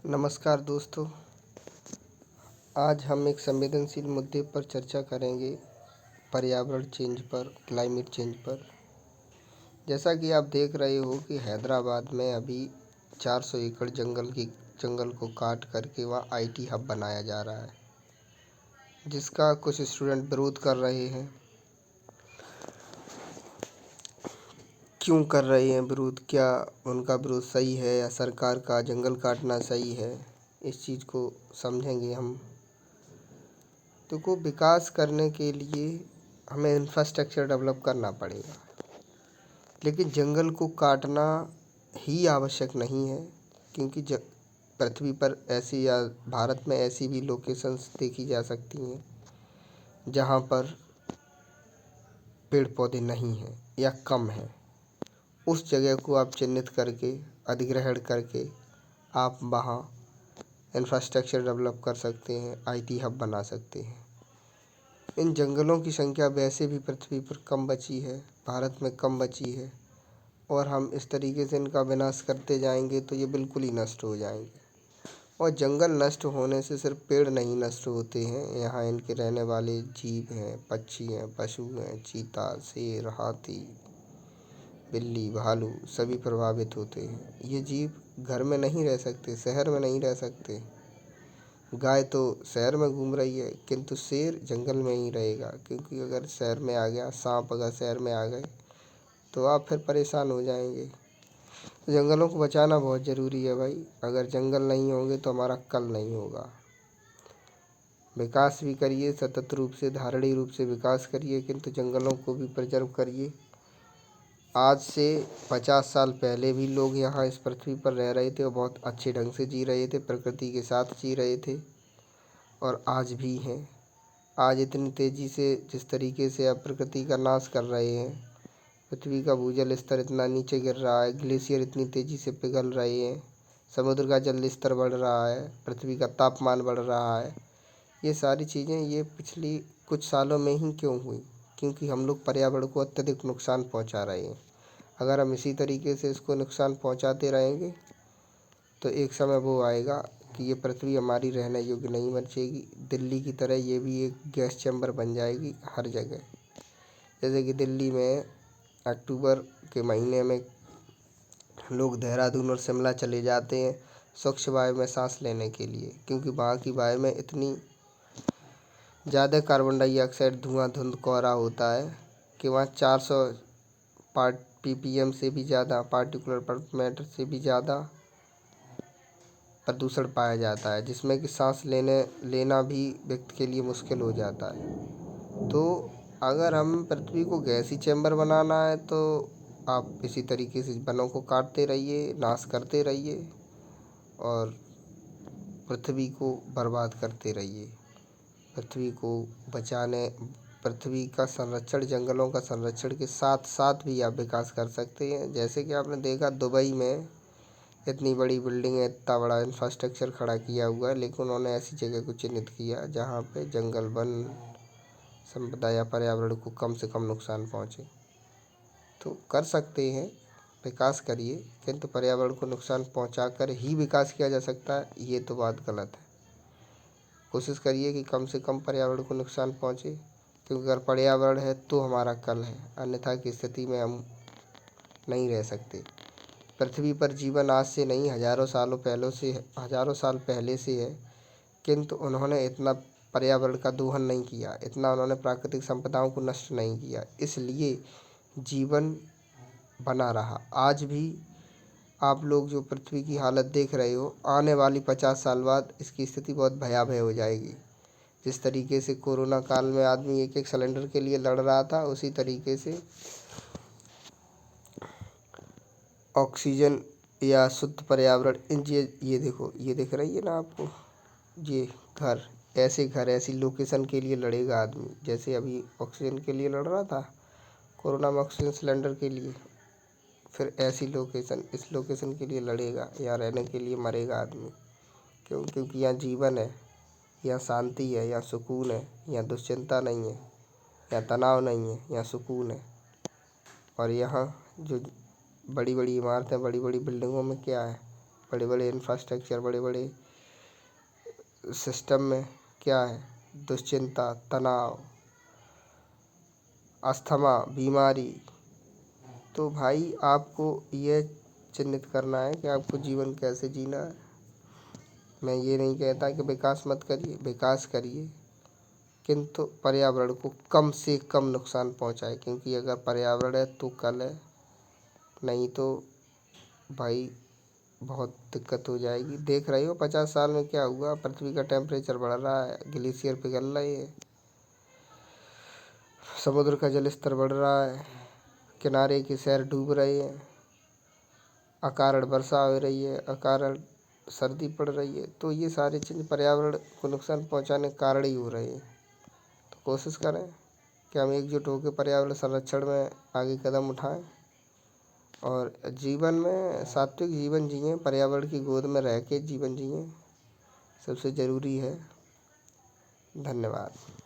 नमस्कार दोस्तों। आज हम एक संवेदनशील मुद्दे पर चर्चा करेंगे, पर्यावरण चेंज पर, क्लाइमेट चेंज पर। जैसा कि आप देख रहे हो कि हैदराबाद में अभी 400 एकड़ जंगल को काट करके वहाँ आईटी हब बनाया जा रहा है, जिसका कुछ स्टूडेंट विरोध कर रहे हैं। क्यों कर रहे हैं विरोध? क्या उनका विरोध सही है या सरकार का जंगल काटना सही है? इस चीज़ को समझेंगे हम। तो विकास करने के लिए हमें इंफ्रास्ट्रक्चर डेवलप करना पड़ेगा, लेकिन जंगल को काटना ही आवश्यक नहीं है, क्योंकि पृथ्वी पर ऐसी या भारत में ऐसी भी लोकेशंस देखी जा सकती हैं जहाँ पर पेड़ पौधे नहीं हैं या कम हैं। उस जगह को आप चिन्हित करके, अधिग्रहण करके आप वहाँ इंफ्रास्ट्रक्चर डेवलप कर सकते हैं, आईटी हब बना सकते हैं। इन जंगलों की संख्या वैसे भी पृथ्वी पर कम बची है, भारत में कम बची है, और हम इस तरीके से इनका विनाश करते जाएंगे तो ये बिल्कुल ही नष्ट हो जाएंगे। और जंगल नष्ट होने से सिर्फ पेड़ नहीं नष्ट होते हैं, यहाँ इनके रहने वाले जीव हैं, पक्षी हैं, पशु हैं, चीता, शेर, हाथी, बिल्ली, भालू सभी प्रभावित होते हैं। ये जीव घर में नहीं रह सकते, शहर में नहीं रह सकते। गाय तो शहर में घूम रही है, किंतु शेर जंगल में ही रहेगा, क्योंकि अगर शहर में आ गया, सांप अगर शहर में आ गए तो आप फिर परेशान हो जाएंगे। तो जंगलों को बचाना बहुत ज़रूरी है भाई। अगर जंगल नहीं होंगे तो हमारा कल नहीं होगा। विकास भी करिए, सतत रूप से, धारणीय रूप से विकास करिए, किंतु जंगलों को भी प्रिजर्व करिए। आज से 50 साल पहले भी लोग यहाँ इस पृथ्वी पर रह रहे थे और बहुत अच्छे ढंग से जी रहे थे, प्रकृति के साथ जी रहे थे, और आज भी हैं। आज इतनी तेज़ी से जिस तरीके से आप प्रकृति का नाश कर रहे हैं, पृथ्वी का भूजल स्तर इतना नीचे गिर रहा है, ग्लेशियर इतनी तेज़ी से पिघल रहे हैं, समुद्र का जल स्तर बढ़ रहा है, पृथ्वी का तापमान बढ़ रहा है। ये सारी चीज़ें ये पिछली कुछ सालों में ही क्यों हुई? क्योंकि हम लोग पर्यावरण को अत्यधिक नुकसान पहुंचा रहे हैं। अगर हम इसी तरीके से इसको नुकसान पहुंचाते रहेंगे तो एक समय वो आएगा कि ये पृथ्वी हमारी रहने योग्य नहीं बचेगी। दिल्ली की तरह ये भी एक गैस चैम्बर बन जाएगी हर जगह। जैसे कि दिल्ली में अक्टूबर के महीने में लोग देहरादून और शिमला चले जाते हैं स्वच्छ वायु में सांस लेने के लिए, क्योंकि वहाँ की वायु में इतनी ज़्यादा कार्बन डाइऑक्साइड, धुआं, धुंध, कोहरा होता है कि वहाँ 400 ppm से भी ज़्यादा, पार्टिकुलर पर मैटर से भी ज़्यादा प्रदूषण पाया जाता है, जिसमें कि सांस लेना भी व्यक्ति के लिए मुश्किल हो जाता है। तो अगर हम पृथ्वी को गैसी चैम्बर बनाना है तो आप इसी तरीके से वनों को काटते रहिए, नाश करते रहिए और पृथ्वी को बर्बाद करते रहिए। पृथ्वी को बचाने, पृथ्वी का संरक्षण, जंगलों का संरक्षण के साथ साथ भी आप विकास कर सकते हैं। जैसे कि आपने देखा दुबई में इतनी बड़ी बिल्डिंग है, इतना बड़ा इंफ्रास्ट्रक्चर खड़ा किया हुआ है, लेकिन उन्होंने ऐसी जगह को चिन्हित किया जहाँ पे जंगल, वन संपदा या पर्यावरण को कम से कम नुकसान पहुँचे। तो कर सकते हैं, विकास करिए, किंतु पर्यावरण को नुकसान पहुँचा कर ही विकास किया जा सकता है, ये तो बात गलत है। कोशिश करिए कि कम से कम पर्यावरण को नुकसान पहुँचे, क्योंकि अगर पर्यावरण है तो हमारा कल है, अन्यथा की स्थिति में हम नहीं रह सकते। पृथ्वी पर जीवन आज से नहीं, हज़ारों साल पहले से है, किंतु उन्होंने इतना पर्यावरण का दोहन नहीं किया, इतना उन्होंने प्राकृतिक संपदाओं को नष्ट नहीं किया, इसलिए जीवन बना रहा। आज भी आप लोग जो पृथ्वी की हालत देख रहे हो, आने वाली 50 साल बाद इसकी स्थिति बहुत भयावह हो जाएगी। जिस तरीके से कोरोना काल में आदमी एक एक सिलेंडर के लिए लड़ रहा था, उसी तरीके से ऑक्सीजन या शुद्ध पर्यावरण, ये देखो, ये दिख रही है ना आपको, ये घर, ऐसी लोकेशन के लिए लड़ेगा आदमी। जैसे अभी ऑक्सीजन के लिए लड़ रहा था कोरोना में, ऑक्सीजन सिलेंडर के लिए, फिर ऐसी लोकेशन, इस लोकेशन के लिए लड़ेगा, यहाँ रहने के लिए मरेगा आदमी। क्यों? क्योंकि यहाँ जीवन है, यहाँ शांति है, यहाँ सुकून है, यहाँ दुश्चिंता नहीं है, यहाँ तनाव नहीं है, यहाँ सुकून है। और यहाँ जो बड़ी बड़ी इमारतें, बड़ी बड़ी बिल्डिंगों में क्या है? बड़े बड़े इंफ्रास्ट्रक्चर, बड़े बड़े सिस्टम में क्या है, दुश्चिंता, तनाव, अस्थमा, बीमारी। तो भाई आपको ये चिन्हित करना है कि आपको जीवन कैसे जीना है। मैं ये नहीं कहता कि विकास मत करिए, विकास करिए, किंतु पर्यावरण को कम से कम नुकसान पहुंचाए, क्योंकि अगर पर्यावरण है तो कल है, नहीं तो भाई बहुत दिक्कत हो जाएगी। देख रहे हो 50 साल में क्या हुआ, पृथ्वी का टेम्परेचर बढ़ रहा है, ग्लेशियर पिघल रहे हैं, समुद्र का जल स्तर बढ़ रहा है, किनारे के शहर डूब रहे हैं, अकारण वर्षा हो रही है, अकारण सर्दी पड़ रही है। तो ये सारी चीज़ पर्यावरण को नुकसान पहुंचाने के कारण ही हो रहे हैं। तो कोशिश करें कि हम एकजुट होकर पर्यावरण संरक्षण में आगे कदम उठाएं और जीवन में सात्विक जीवन जिएं, पर्यावरण की गोद में रह के जीवन जिएं, सबसे ज़रूरी है। धन्यवाद।